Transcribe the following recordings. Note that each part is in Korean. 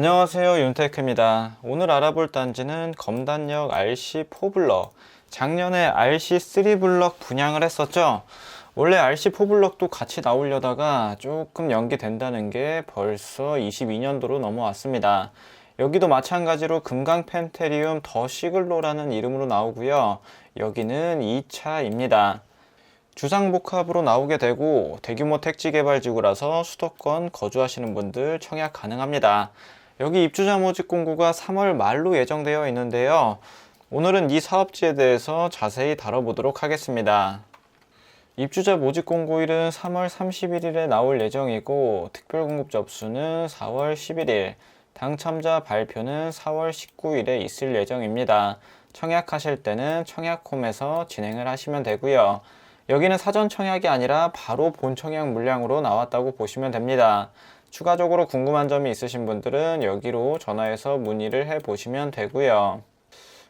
안녕하세요, 윤테크입니다. 오늘 알아볼 단지는 검단역 RC4블럭. 작년에 RC3블럭 분양을 했었죠. 원래 RC4블럭도 같이 나오려다가 조금 연기된다는 게 벌써 22년도로 넘어왔습니다. 여기도 마찬가지로 금강 펜테리움 더 시글로라는 이름으로 나오고요. 여기는 2차입니다. 주상복합으로 나오게 되고 대규모 택지개발지구라서 수도권 거주하시는 분들 청약 가능합니다. 여기 입주자 모집 공고가 3월 말로 예정되어 있는데요. 오늘은 이 사업지에 대해서 자세히 다뤄보도록 하겠습니다. 입주자 모집 공고일은 3월 31일에 나올 예정이고 특별공급 접수는 4월 11일, 당첨자 발표는 4월 19일에 있을 예정입니다. 청약하실 때는 청약홈에서 진행을 하시면 되고요. 여기는 사전 청약이 아니라 바로 본 청약 물량으로 나왔다고 보시면 됩니다. 추가적으로 궁금한 점이 있으신 분들은 여기로 전화해서 문의를 해 보시면 되고요.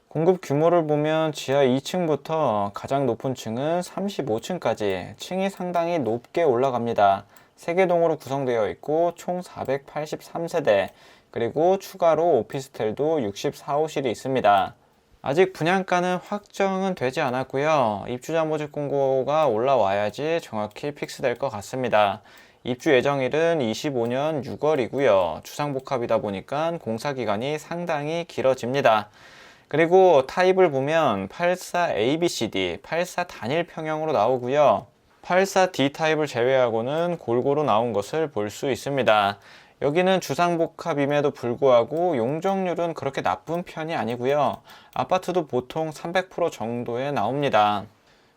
공급 규모를 보면 지하 2층부터 가장 높은 층은 35층까지 층이 상당히 높게 올라갑니다. 3개 동으로 구성되어 있고 총 483세대, 그리고 추가로 오피스텔도 64호실이 있습니다. 아직 분양가는 확정은 되지 않았고요. 입주자 모집 공고가 올라와야지 정확히 픽스될 것 같습니다. 입주 예정일은 25년 6월이고요. 주상복합이다 보니까 공사기간이 상당히 길어집니다. 그리고 타입을 보면 84 ABCD, 84 단일 평형으로 나오고요. 84 D 타입을 제외하고는 골고루 나온 것을 볼 수 있습니다. 여기는 주상복합임에도 불구하고 용적률은 그렇게 나쁜 편이 아니고요. 아파트도 보통 300% 정도에 나옵니다.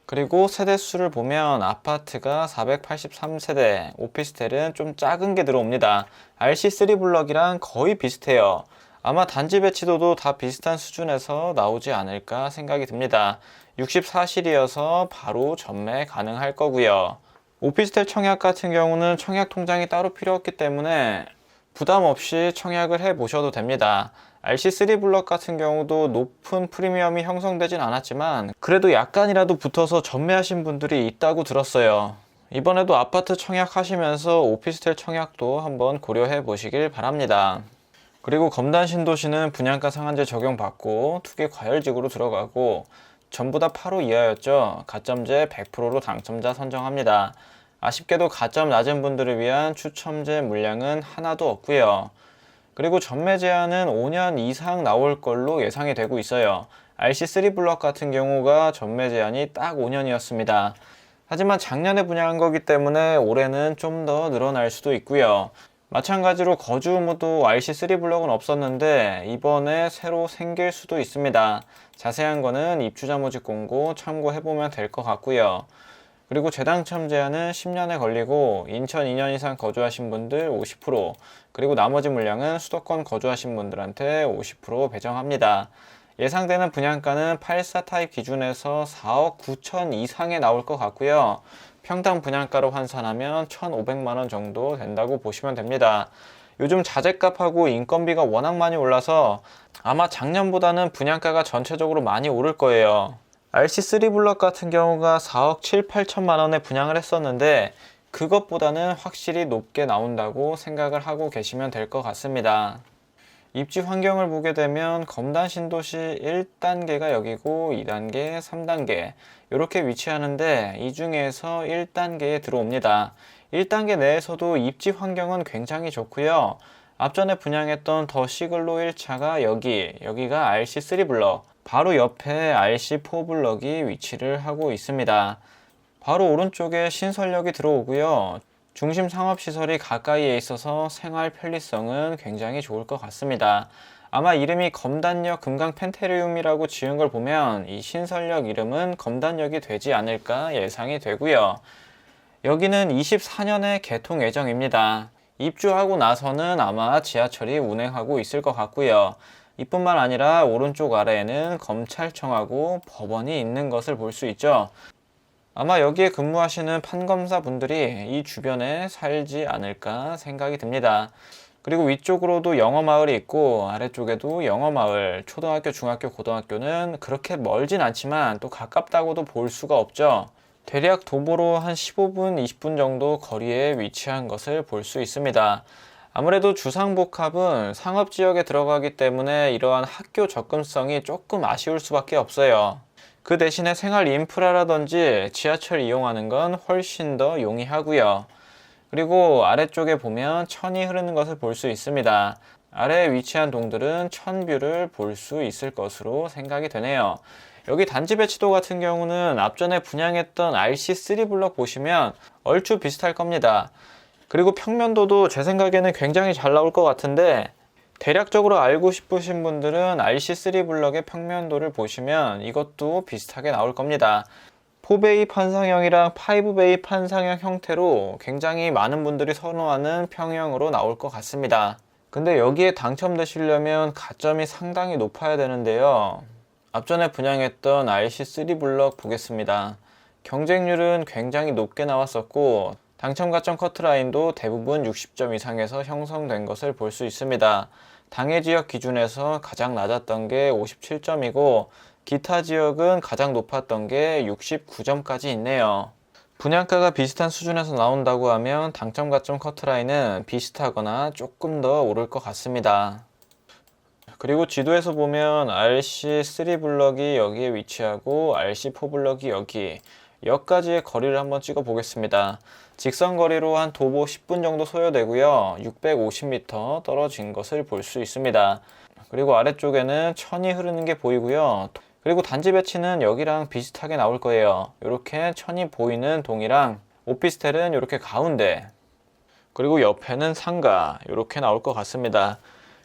그리고 세대수를 보면 아파트가 483세대, 오피스텔은 좀 작은 게 들어옵니다. RC3블럭이랑 거의 비슷해요. 아마 단지 배치도도 다 비슷한 수준에서 나오지 않을까 생각이 듭니다. 64실이어서 바로 전매 가능할 거고요. 오피스텔 청약 같은 경우는 청약 통장이 따로 필요 없기 때문에 부담 없이 청약을 해 보셔도 됩니다. RC3블럭 같은 경우도 높은 프리미엄이 형성되진 않았지만 그래도 약간이라도 붙어서 전매하신 분들이 있다고 들었어요. 이번에도 아파트 청약하시면서 오피스텔 청약도 한번 고려해 보시길 바랍니다. 그리고 검단 신도시는 분양가 상한제 적용받고 투기 과열지구로 들어가고 전부 다 8호 이하였죠. 가점제 100%로 당첨자 선정합니다. 아쉽게도 가점 낮은 분들을 위한 추첨제 물량은 하나도 없고요. 그리고 전매 제한은 5년 이상 나올 걸로 예상이 되고 있어요. RC3블럭 같은 경우가 전매 제한이 딱 5년이었습니다. 하지만 작년에 분양한 거기 때문에 올해는 좀 더 늘어날 수도 있고요. 마찬가지로 거주 의무도 RC3블럭은 없었는데 이번에 새로 생길 수도 있습니다. 자세한 거는 입주자 모집 공고 참고해보면 될 것 같고요. 그리고 재당첨 제한은 10년에 걸리고 인천 2년 이상 거주하신 분들 50%, 그리고 나머지 물량은 수도권 거주하신 분들한테 50% 배정합니다. 예상되는 분양가는 84 타입 기준에서 4억 9천 이상에 나올 것 같고요. 평당 분양가로 환산하면 1,500만원 정도 된다고 보시면 됩니다. 요즘 자재값하고 인건비가 워낙 많이 올라서 아마 작년보다는 분양가가 전체적으로 많이 오를 거예요. RC3블럭 같은 경우가 4억 7, 8천만원에 분양을 했었는데 그것보다는 확실히 높게 나온다고 생각을 하고 계시면 될 것 같습니다. 입지 환경을 보게 되면 검단 신도시 1단계가 여기고 2단계, 3단계 이렇게 위치하는데 이 중에서 1단계에 들어옵니다. 1단계 내에서도 입지 환경은 굉장히 좋고요. 앞전에 분양했던 더 시글로 1차가 여기가 RC3블럭, 바로 옆에 RC4블럭이 위치를 하고 있습니다. 바로 오른쪽에 신설역이 들어오고요. 중심 상업시설이 가까이에 있어서 생활 편리성은 굉장히 좋을 것 같습니다. 아마 이름이 검단역 금강 펜테리움이라고 지은 걸 보면 이 신설역 이름은 검단역이 되지 않을까 예상이 되고요. 여기는 24년에 개통 예정입니다. 입주하고 나서는 아마 지하철이 운행하고 있을 것 같고요. 이뿐만 아니라 오른쪽 아래에는 검찰청하고 법원이 있는 것을 볼 수 있죠. 아마 여기에 근무하시는 판검사 분들이 이 주변에 살지 않을까 생각이 듭니다. 그리고 위쪽으로도 영어마을이 있고 아래쪽에도 영어마을, 초등학교, 중학교, 고등학교는 그렇게 멀진 않지만 또 가깝다고도 볼 수가 없죠. 대략 도보로 한 15분, 20분 정도 거리에 위치한 것을 볼 수 있습니다. 아무래도 주상복합은 상업지역에 들어가기 때문에 이러한 학교 접근성이 조금 아쉬울 수밖에 없어요. 그 대신에 생활 인프라라든지 지하철 이용하는 건 훨씬 더 용이하고요. 그리고 아래쪽에 보면 천이 흐르는 것을 볼 수 있습니다. 아래에 위치한 동들은 천뷰를 볼 수 있을 것으로 생각이 되네요. 여기 단지 배치도 같은 경우는 앞전에 분양했던 RC3 블럭 보시면 얼추 비슷할 겁니다. 그리고 평면도도 제 생각에는 굉장히 잘 나올 것 같은데, 대략적으로 알고 싶으신 분들은 RC3 블럭의 평면도를 보시면 이것도 비슷하게 나올 겁니다. 4베이 판상형이랑 5베이 판상형 형태로 굉장히 많은 분들이 선호하는 평형으로 나올 것 같습니다. 근데 여기에 당첨되시려면 가점이 상당히 높아야 되는데요. 앞전에 분양했던 RC3 블럭 보겠습니다. 경쟁률은 굉장히 높게 나왔었고, 당첨 가점 커트라인도 대부분 60점 이상에서 형성된 것을 볼 수 있습니다. 당해 지역 기준에서 가장 낮았던 게 57점이고 기타 지역은 가장 높았던 게 69점까지 있네요. 분양가가 비슷한 수준에서 나온다고 하면 당첨 가점 커트라인은 비슷하거나 조금 더 오를 것 같습니다. 그리고 지도에서 보면 RC3 블럭이 여기에 위치하고 RC4 블럭이 여기, 여기까지의 거리를 한번 찍어 보겠습니다. 직선 거리로 한 도보 10분 정도 소요되고요. 650m 떨어진 것을 볼 수 있습니다. 그리고 아래쪽에는 천이 흐르는 게 보이고요. 그리고 단지 배치는 여기랑 비슷하게 나올 거예요. 이렇게 천이 보이는 동이랑 오피스텔은 이렇게 가운데, 그리고 옆에는 상가, 이렇게 나올 것 같습니다.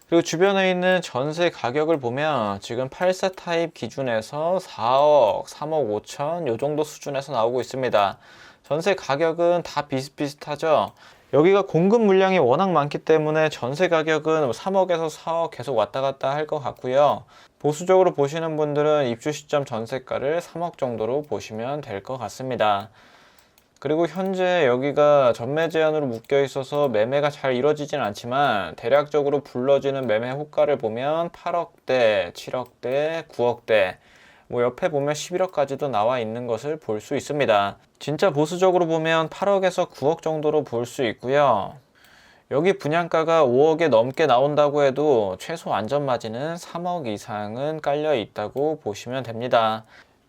그리고 주변에 있는 전세 가격을 보면 지금 84 타입 기준에서 4억, 3억 5천 요 정도 수준에서 나오고 있습니다. 전세 가격은 다 비슷비슷하죠. 여기가 공급 물량이 워낙 많기 때문에 전세 가격은 3억에서 4억 계속 왔다 갔다 할 것 같고요. 보수적으로 보시는 분들은 입주 시점 전세가를 3억 정도로 보시면 될 것 같습니다. 그리고 현재 여기가 전매 제한으로 묶여 있어서 매매가 잘 이루어지진 않지만 대략적으로 불러지는 매매 호가를 보면 8억대, 7억대, 9억대, 뭐 옆에 보면 11억까지도 나와 있는 것을 볼 수 있습니다. 진짜 보수적으로 보면 8억에서 9억 정도로 볼 수 있고요. 여기 분양가가 5억에 넘게 나온다고 해도 최소 안전마진은 3억 이상은 깔려 있다고 보시면 됩니다.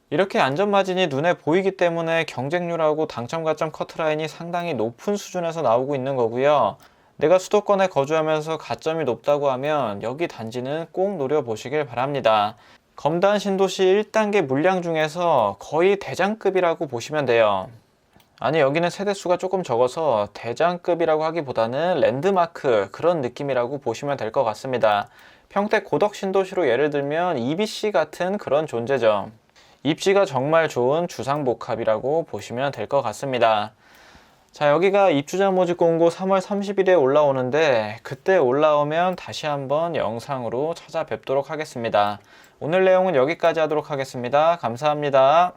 이렇게 안전마진이 눈에 보이기 때문에 경쟁률하고 당첨 가점 커트라인이 상당히 높은 수준에서 나오고 있는 거고요. 내가 수도권에 거주하면서 가점이 높다고 하면 여기 단지는 꼭 노려보시길 바랍니다. 검단 신도시 1단계 물량 중에서 거의 대장급이라고 보시면 돼요. 아니, 여기는 세대수가 조금 적어서 대장급이라고 하기보다는 랜드마크 그런 느낌이라고 보시면 될 것 같습니다. 평택 고덕 신도시로 예를 들면 EBC 같은 그런 존재죠. 입지가 정말 좋은 주상복합이라고 보시면 될 것 같습니다. 자, 여기가 입주자 모집 공고 3월 30일에 올라오는데 그때 올라오면 다시 한번 영상으로 찾아뵙도록 하겠습니다. 오늘 내용은 여기까지 하도록 하겠습니다. 감사합니다.